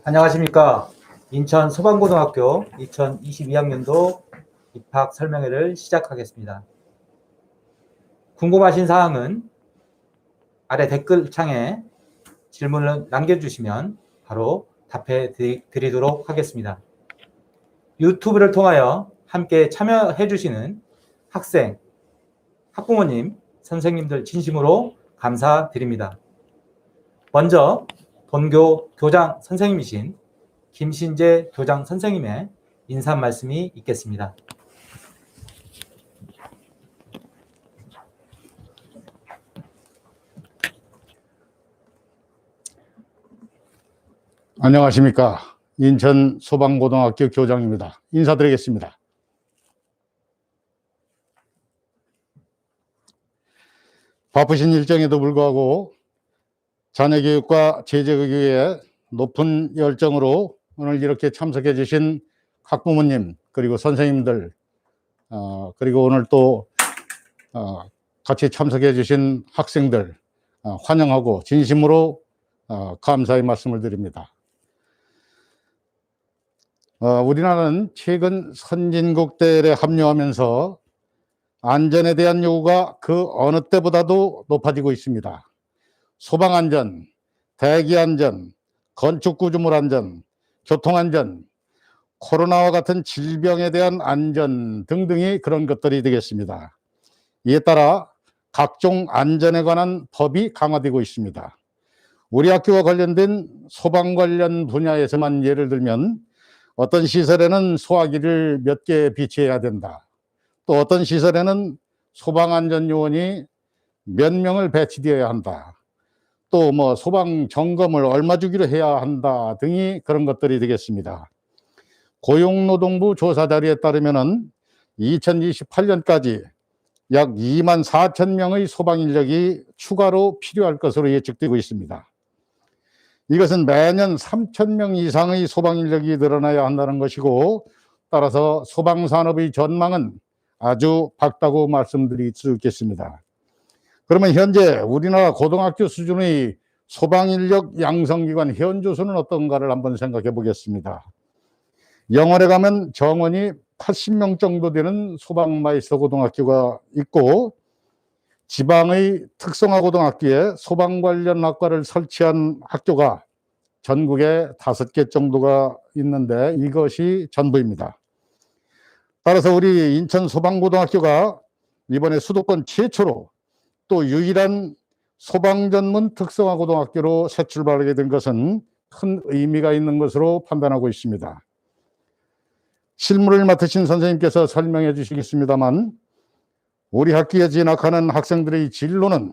안녕하십니까. 인천 소방고등학교 2022학년도 입학 설명회를 시작하겠습니다. 궁금하신 사항은 아래 댓글창에 질문을 남겨주시면 바로 답해 드리도록 하겠습니다. 유튜브를 통하여 함께 참여해 주시는 학생, 학부모님, 선생님들 진심으로 감사드립니다. 먼저 본교 교장 선생님이신 김신재 교장 선생님의 인사 말씀이 있겠습니다. 안녕하십니까. 인천 소방고등학교 교장입니다. 인사드리겠습니다. 바쁘신 일정에도 불구하고 자녀 교육과 제자 교육에 높은 열정으로 오늘 이렇게 참석해 주신 학부모님 그리고 선생님들 그리고 오늘 또 같이 참석해 주신 학생들 환영하고 진심으로 감사의 말씀을 드립니다. 우리나라는 최근 선진국 대열에 합류하면서 안전에 대한 요구가 그 어느 때보다도 높아지고 있습니다. 소방안전, 대기안전, 건축구조물 안전, 교통안전, 코로나와 같은 질병에 대한 안전 등등이 그런 것들이 되겠습니다. 이에 따라 각종 안전에 관한 법이 강화되고 있습니다. 우리 학교와 관련된 소방 관련 분야에서만 예를 들면 어떤 시설에는 소화기를 몇 개 비치해야 된다. 또 어떤 시설에는 소방안전요원이 몇 명을 배치되어야 한다. 또 뭐 소방 점검을 얼마 주기로 해야 한다 등이 그런 것들이 되겠습니다. 고용노동부 조사 자료에 따르면은 2028년까지 약 2만 4천 명의 소방 인력이 추가로 필요할 것으로 예측되고 있습니다. 이것은 매년 3천 명 이상의 소방 인력이 늘어나야 한다는 것이고, 따라서 소방산업의 전망은 아주 밝다고 말씀드릴 수 있겠습니다. 그러면 현재 우리나라 고등학교 수준의 소방인력 양성기관 현조수는 어떤가를 한번 생각해 보겠습니다. 영월에 가면 정원이 80명 정도 되는 소방마이스터 고등학교가 있고, 지방의 특성화 고등학교에 소방 관련 학과를 설치한 학교가 전국에 5개 정도가 있는데 이것이 전부입니다. 따라서 우리 인천 소방고등학교가 이번에 수도권 최초로 또 유일한 소방 전문 특성화 고등학교로 새 출발하게 된 것은 큰 의미가 있는 것으로 판단하고 있습니다. 실무를 맡으신 선생님께서 설명해 주시겠습니다만, 우리 학교에 진학하는 학생들의 진로는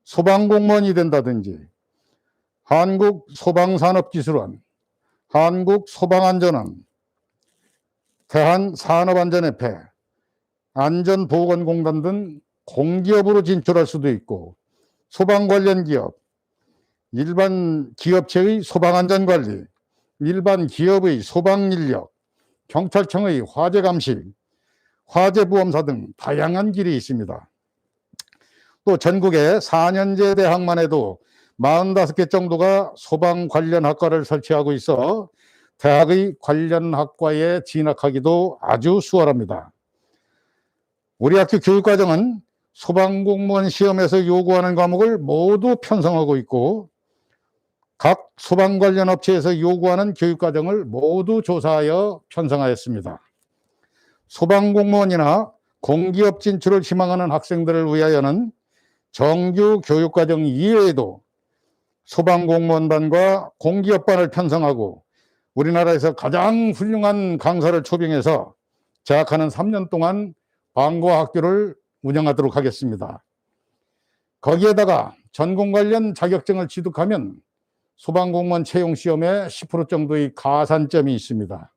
소방공무원이 된다든지 한국소방산업기술원, 한국소방안전원, 대한산업안전협회, 안전보건공단 등 공기업으로 진출할 수도 있고, 소방 관련 기업, 일반 기업체의 소방안전관리, 일반 기업의 소방인력, 경찰청의 화재감시, 화재보험사 등 다양한 길이 있습니다. 또 전국에 4년제 대학만 해도 45개 정도가 소방 관련 학과를 설치하고 있어 대학의 관련 학과에 진학하기도 아주 수월합니다. 우리 학교 교육과정은 소방공무원 시험에서 요구하는 과목을 모두 편성하고 있고, 각 소방 관련 업체에서 요구하는 교육과정을 모두 조사하여 편성하였습니다. 소방공무원이나 공기업 진출을 희망하는 학생들을 위하여는 정규 교육과정 이외에도 소방공무원반과 공기업반을 편성하고 우리나라에서 가장 훌륭한 강사를 초빙해서 재학하는 3년 동안 방과학교를 운영하도록 하겠습니다. 거기에다가 전공 관련 자격증을 취득하면 소방공무원 채용시험에 10% 정도의 가산점이 있습니다.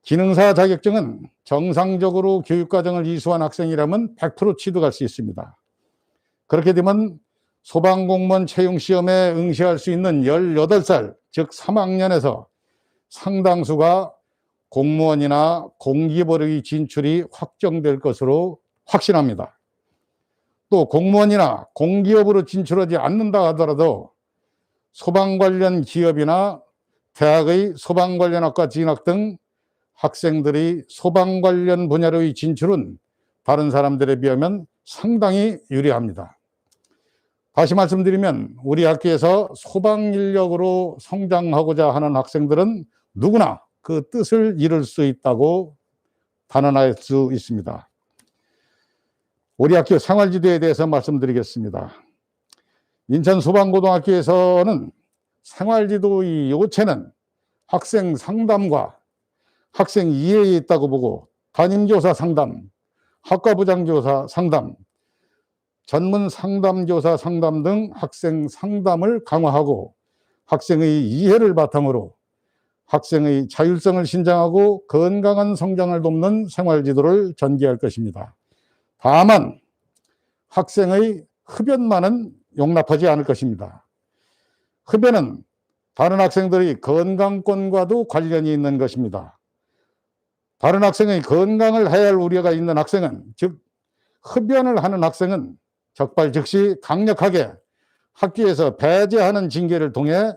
기능사 자격증은 정상적으로 교육과정을 이수한 학생이라면 100% 취득할 수 있습니다. 그렇게 되면 소방공무원 채용시험에 응시할 수 있는 18살, 즉 3학년에서 상당수가 공무원이나 공기업의 진출이 확정될 것으로 확신합니다. 또 공무원이나 공기업으로 진출하지 않는다 하더라도 소방 관련 기업이나 대학의 소방 관련 학과 진학 등 학생들이 소방 관련 분야로의 진출은 다른 사람들에 비하면 상당히 유리합니다. 다시 말씀드리면 우리 학교에서 소방 인력으로 성장하고자 하는 학생들은 누구나 그 뜻을 이룰 수 있다고 단언할 수 있습니다. 우리 학교 생활지도에 대해서 말씀드리겠습니다. 인천소방고등학교에서는 생활지도의 요체는 학생 상담과 학생 이해에 있다고 보고 담임교사 상담, 학과부장교사 상담, 전문 상담교사 상담 등 학생 상담을 강화하고 학생의 이해를 바탕으로 학생의 자율성을 신장하고 건강한 성장을 돕는 생활지도를 전개할 것입니다. 다만 학생의 흡연만은 용납하지 않을 것입니다. 흡연은 다른 학생들의 건강권과도 관련이 있는 것입니다. 다른 학생의 건강을 해야 할 우려가 있는 학생은, 즉 흡연을 하는 학생은 적발 즉시 강력하게 학교에서 배제하는 징계를 통해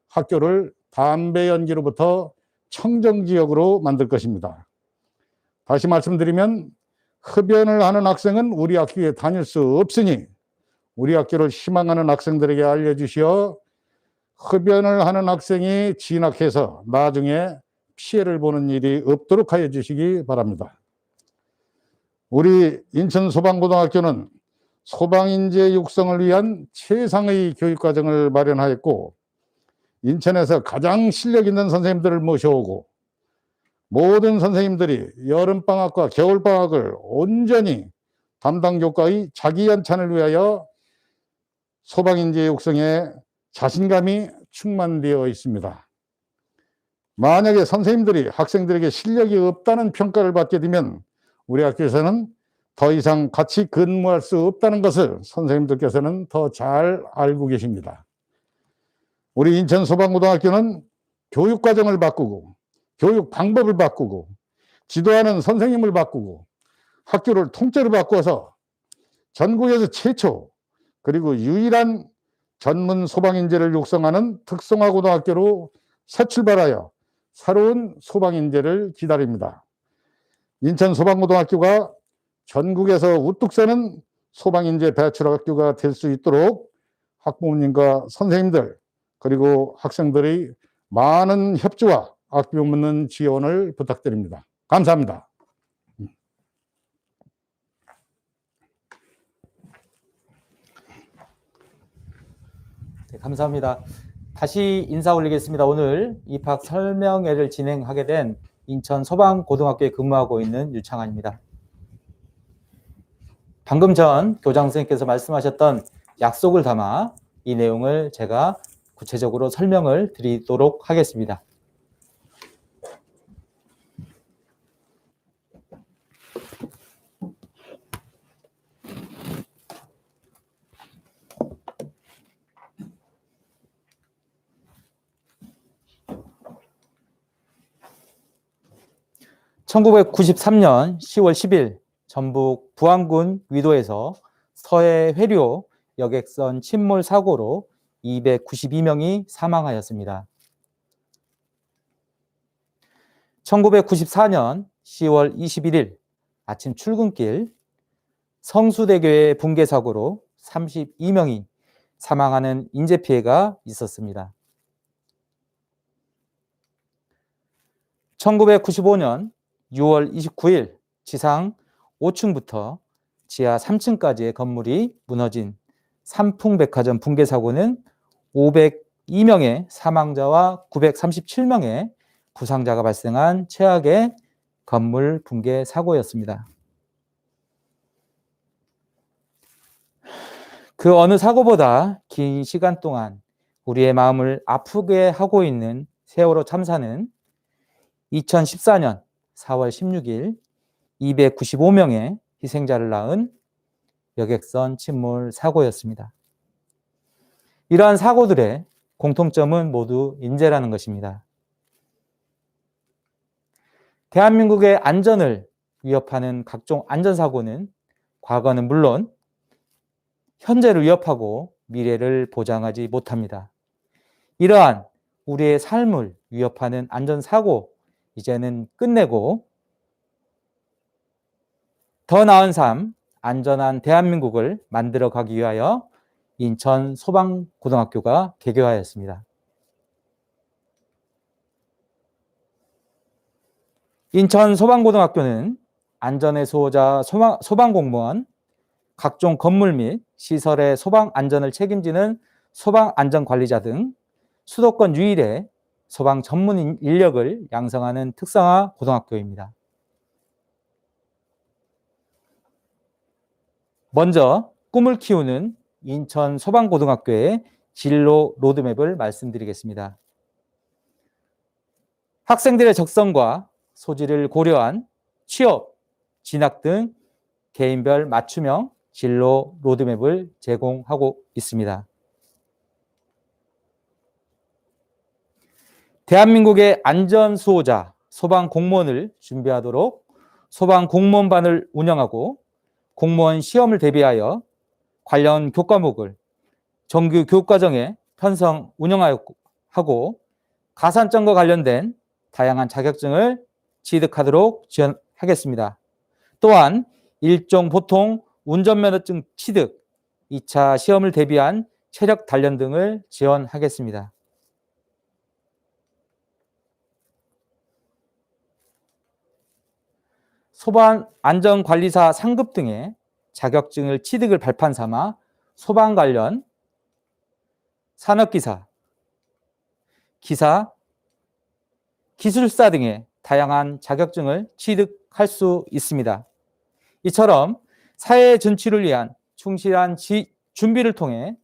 학교를 담배 연기로부터 청정지역으로 만들 것입니다. 다시 말씀드리면 흡연을 하는 학생은 우리 학교에 다닐 수 없으니 우리 학교를 희망하는 학생들에게 알려주시어 흡연을 하는 학생이 진학해서 나중에 피해를 보는 일이 없도록 하여 주시기 바랍니다. 우리 인천소방고등학교는 소방인재 육성을 위한 최상의 교육과정을 마련하였고 인천에서 가장 실력 있는 선생님들을 모셔오고 모든 선생님들이 여름방학과 겨울방학을 온전히 담당 교과의 자기연찬을 위하여 소방인재 육성에 자신감이 충만되어 있습니다. 만약에 선생님들이 학생들에게 실력이 없다는 평가를 받게 되면 우리 학교에서는 더 이상 같이 근무할 수 없다는 것을 선생님들께서는 더 잘 알고 계십니다. 우리 인천소방고등학교는 교육과정을 바꾸고 교육 방법을 바꾸고 지도하는 선생님을 바꾸고 학교를 통째로 바꿔서 전국에서 최초 그리고 유일한 전문 소방인재를 육성하는 특성화고등학교로 새 출발하여 새로운 소방인재를 기다립니다. 인천소방고등학교가 전국에서 우뚝 서는 소방인재 배출학교가 될 수 있도록 학부모님과 선생님들 그리고 학생들의 많은 협조와 학교 묻는 지원을 부탁드립니다. 감사합니다. 네, 감사합니다. 다시 인사 올리겠습니다. 오늘 입학 설명회를 진행하게 된 인천소방고등학교에 근무하고 있는 유창환입니다. 방금 전 교장 선생님께서 말씀하셨던 약속을 담아 이 내용을 제가 구체적으로 설명을 드리도록 하겠습니다. (1993년 10월 10일) 전북 부안군 위도에서 서해 회료 여객선 침몰 사고로 292명이 사망하였습니다. 1994년 10월 21일 아침 출근길 성수대교의 붕괴 사고로 32명이 사망하는 인재 피해가 있었습니다. 1995년 6월 29일 지상 5층부터 지하 3층까지의 건물이 무너진 삼풍백화점 붕괴 사고는 502명의 사망자와 937명의 부상자가 발생한 최악의 건물 붕괴 사고였습니다. 그 어느 사고보다 긴 시간 동안 우리의 마음을 아프게 하고 있는 세월호 참사는 2014년 4월 16일 295명의 희생자를 낳은 여객선 침몰 사고였습니다. 이러한 사고들의 공통점은 모두 인재라는 것입니다. 대한민국의 안전을 위협하는 각종 안전사고는 과거는 물론 현재를 위협하고 미래를 보장하지 못합니다. 이러한 우리의 삶을 위협하는 안전사고 이제는 끝내고 더 나은 삶, 안전한 대한민국을 만들어 가기 위하여 인천 소방고등학교가 개교하였습니다. 인천 소방고등학교는 안전의 수호자 소방공무원, 각종 건물 및 시설의 소방 안전을 책임지는 소방안전관리자 등 수도권 유일의 소방 전문 인력을 양성하는 특성화 고등학교입니다. 먼저 꿈을 키우는 인천 소방고등학교의 진로 로드맵을 말씀드리겠습니다. 학생들의 적성과 소질을 고려한 취업, 진학 등 개인별 맞춤형 진로 로드맵을 제공하고 있습니다. 대한민국의 안전수호자, 소방공무원을 준비하도록 소방공무원반을 운영하고 공무원 시험을 대비하여 관련 교과목을 정규 교육과정에 편성 운영하고 가산점과 관련된 다양한 자격증을 취득하도록 지원하겠습니다. 또한 일종 보통 운전면허증 취득, 2차 시험을 대비한 체력 단련 등을 지원하겠습니다. 소방안전관리사 상급 등의 자격증을 취득을 발판 삼아 소방 관련 산업기사, 기사, 기술사 등의 다양한 자격증을 취득할 수 있습니다. 이처럼 사회 전취를 위한 충실한 준비를 통해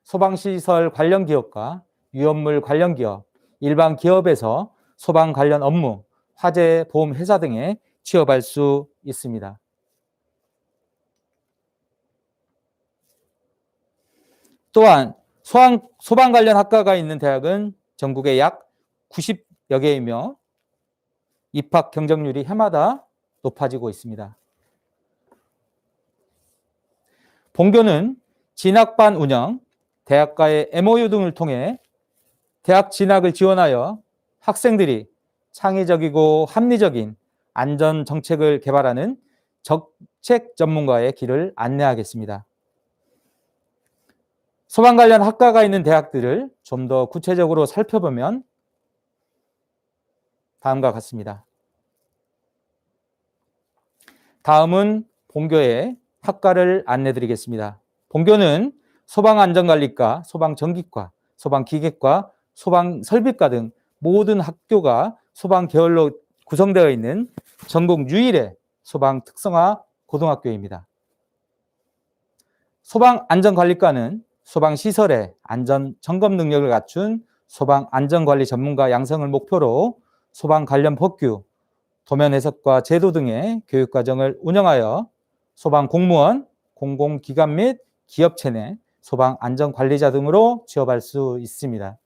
소방시설 관련 기업과 위험물 관련 기업, 일반 기업에서 소방 관련 업무, 화재 보험 회사 등에 취업할 수 있습니다. 또한 소방 관련 학과가 있는 대학은 전국에 약 90여 개이며 입학 경쟁률이 해마다 높아지고 있습니다. 본교는 진학반 운영, 대학과의 MOU 등을 통해 대학 진학을 지원하여 학생들이 창의적이고 합리적인 안전 정책을 개발하는 정책 전문가의 길을 안내하겠습니다. 소방 관련 학과가 있는 대학들을 좀 더 구체적으로 살펴보면 다음과 같습니다. 다음은 본교의 학과를 안내드리겠습니다. 본교는 소방안전관리과, 소방전기과, 소방기계과, 소방설비과 등 모든 학교가 소방 계열로 구성되어 있는 전국 유일의 소방 특성화 고등학교입니다. 소방안전관리과는 소방시설의 안전 점검 능력을 갖춘 소방안전관리 전문가 양성을 목표로 소방 관련 법규, 도면 해석과 제도 등의 교육과정을 운영하여 소방공무원, 공공기관 및 기업체 내 소방안전관리자 등으로 취업할 수 있습니다.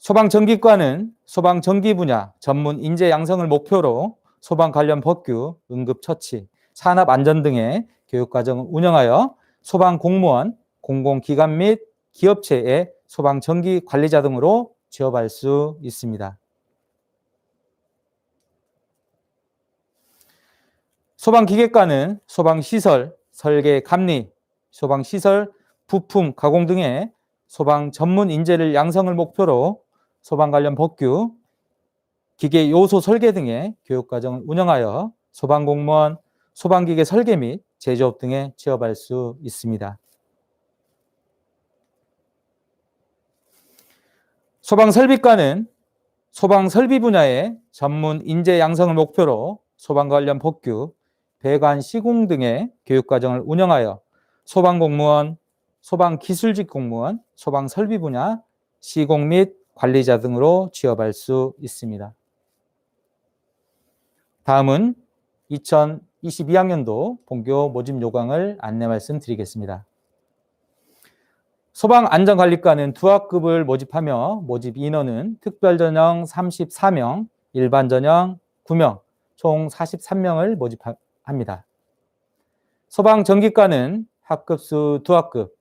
소방전기과는 소방전기 분야 전문 인재 양성을 목표로 소방 관련 법규, 응급처치, 산업안전 등의 교육과정을 운영하여 소방공무원, 공공기관 및 기업체의 소방전기 관리자 등으로 취업할 수 있습니다. 소방기계과는 소방시설, 설계, 감리, 소방시설, 부품, 가공 등의 소방 전문 인재를 양성을 목표로 소방 관련 법규, 기계 요소 설계 등의 교육과정을 운영하여 소방공무원, 소방기계 설계 및 제조업 등에 취업할 수 있습니다. 소방설비과는 소방설비 분야의 전문 인재 양성을 목표로 소방 관련 법규, 배관 시공 등의 교육과정을 운영하여 소방공무원, 소방기술직 공무원, 소방설비 분야 시공 및 관리자 등으로 취업할 수 있습니다. 다음은 2022학년도 본교 모집 요강을 안내 말씀드리겠습니다. 소방안전관리과는 두 학급을 모집하며 모집 인원은 특별전형 34명, 일반전형 9명, 총 43명을 모집합니다. 소방전기과는 학급수 2학급,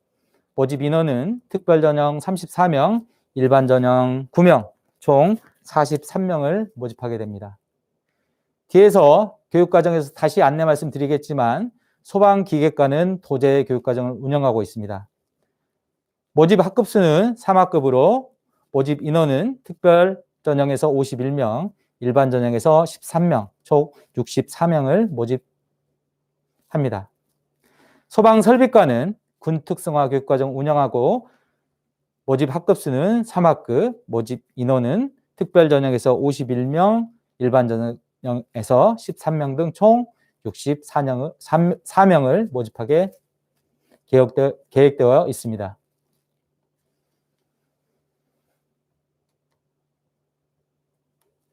모집 인원은 특별전형 34명, 일반전형 9명, 총 43명을 모집하게 됩니다. 뒤에서 교육과정에서 다시 안내 말씀드리겠지만 소방기계과는 도제 교육과정을 운영하고 있습니다. 모집 학급수는 3학급으로 모집 인원은 특별전형에서 51명, 일반전형에서 13명, 총 64명을 모집합니다. 소방설비과는 군특성화 교육과정 운영하고 모집 학급수는 3학급, 모집 인원은 특별전형에서 51명, 일반전형에서 13명 등 총 64명을 모집하게 계획되어 있습니다.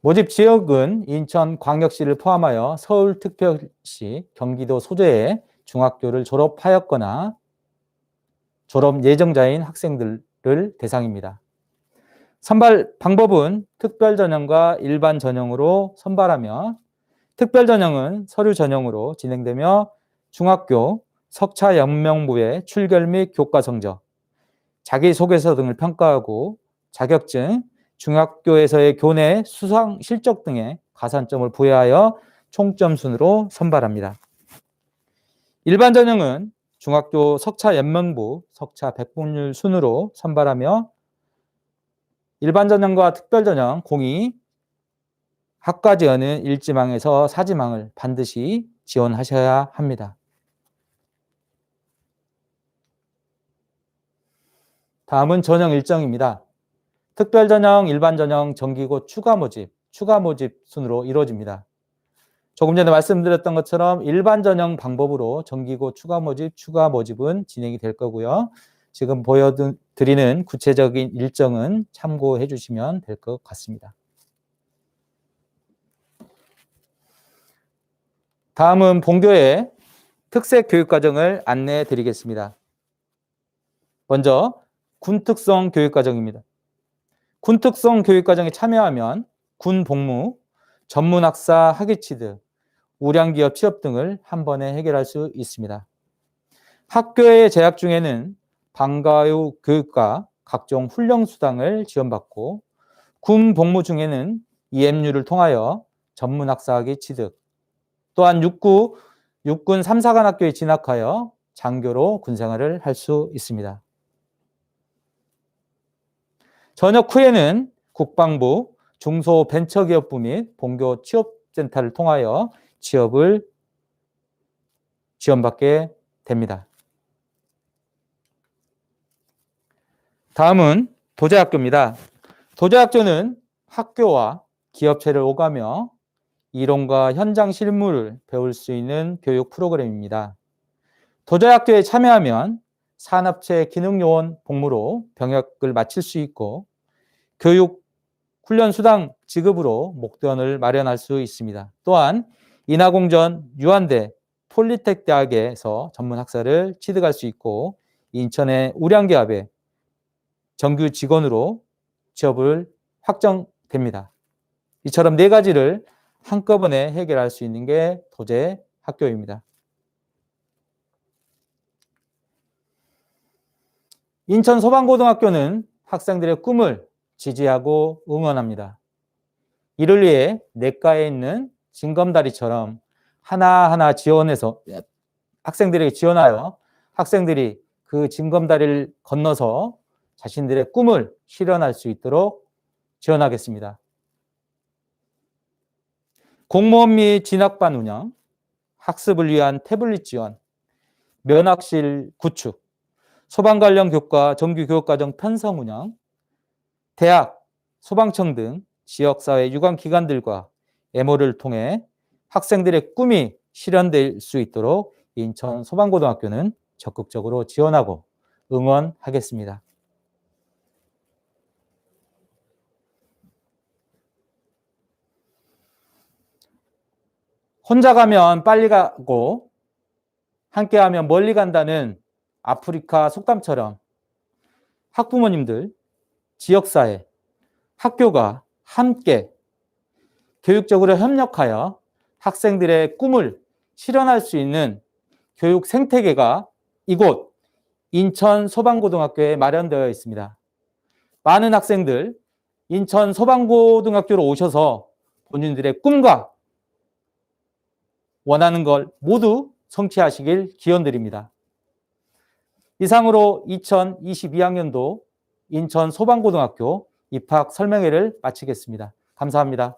모집 지역은 인천광역시를 포함하여 서울특별시, 경기도 소재의 중학교를 졸업하였거나 졸업 예정자인 학생들을 대상입니다. 선발 방법은 특별전형과 일반전형으로 선발하며 특별전형은 서류전형으로 진행되며 중학교 석차연명부의 출결 및 교과 성적, 자기소개서 등을 평가하고 자격증, 중학교에서의 교내 수상 실적 등의 가산점을 부여하여 총점 순으로 선발합니다. 일반 전형은 중학교 석차 연명부, 석차 백분율 순으로 선발하며 일반 전형과 특별 전형 공이 학과 지원은 1지망에서 4지망을 반드시 지원하셔야 합니다. 다음은 전형 일정입니다. 특별전형, 일반전형, 정기고 추가 모집 순으로 이루어집니다. 조금 전에 말씀드렸던 것처럼 일반전형 방법으로 정기고 추가 모집은 진행이 될 거고요. 지금 보여드리는 구체적인 일정은 참고해 주시면 될 것 같습니다. 다음은 본교의 특색 교육과정을 안내해 드리겠습니다. 먼저 군특성 교육과정입니다. 군특성 교육과정에 참여하면 군 복무, 전문학사 학위 취득, 우량기업 취업 등을 한 번에 해결할 수 있습니다. 학교에 재학 중에는 방과후 교육과 각종 훈련수당을 지원받고 군 복무 중에는 EMU를 통하여 전문학사 학위 취득, 또한 육군 3사관 학교에 진학하여 장교로 군생활을 할 수 있습니다. 전역 후에는 국방부 중소벤처기업부 및 본교 취업센터를 통하여 취업을 지원받게 됩니다. 다음은 도제학교입니다. 도제학교는 학교와 기업체를 오가며 이론과 현장 실무를 배울 수 있는 교육 프로그램입니다. 도제학교에 참여하면 산업체 기능요원 복무로 병역을 마칠 수 있고 교육 훈련 수당 지급으로 목돈을 마련할 수 있습니다. 또한 인하공전 유한대 폴리텍 대학에서 전문 학사를 취득할 수 있고 인천의 우량기업에 정규 직원으로 취업을 확정됩니다. 이처럼 네 가지를 한꺼번에 해결할 수 있는 게 도제 학교입니다. 인천 소방고등학교는 학생들의 꿈을 지지하고 응원합니다. 이를 위해 내과에 있는 징검다리처럼 하나하나 지원해서 학생들에게 지원하여 학생들이 그 징검다리를 건너서 자신들의 꿈을 실현할 수 있도록 지원하겠습니다. 공무원 및 진학반 운영, 학습을 위한 태블릿 지원, 면학실 구축, 소방 관련 교과, 정규 교육과정 편성 운영, 대학, 소방청 등 지역사회 유관기관들과 MO를 통해 학생들의 꿈이 실현될 수 있도록 인천 소방고등학교는 적극적으로 지원하고 응원하겠습니다. 혼자 가면 빨리 가고 함께 하면 멀리 간다는 아프리카 속담처럼 학부모님들, 지역사회, 학교가 함께 교육적으로 협력하여 학생들의 꿈을 실현할 수 있는 교육 생태계가 이곳 인천 소방고등학교에 마련되어 있습니다. 많은 학생들 인천 소방고등학교로 오셔서 본인들의 꿈과 원하는 걸 모두 성취하시길 기원드립니다. 이상으로 2022학년도 인천 소방고등학교 입학 설명회를 마치겠습니다. 감사합니다.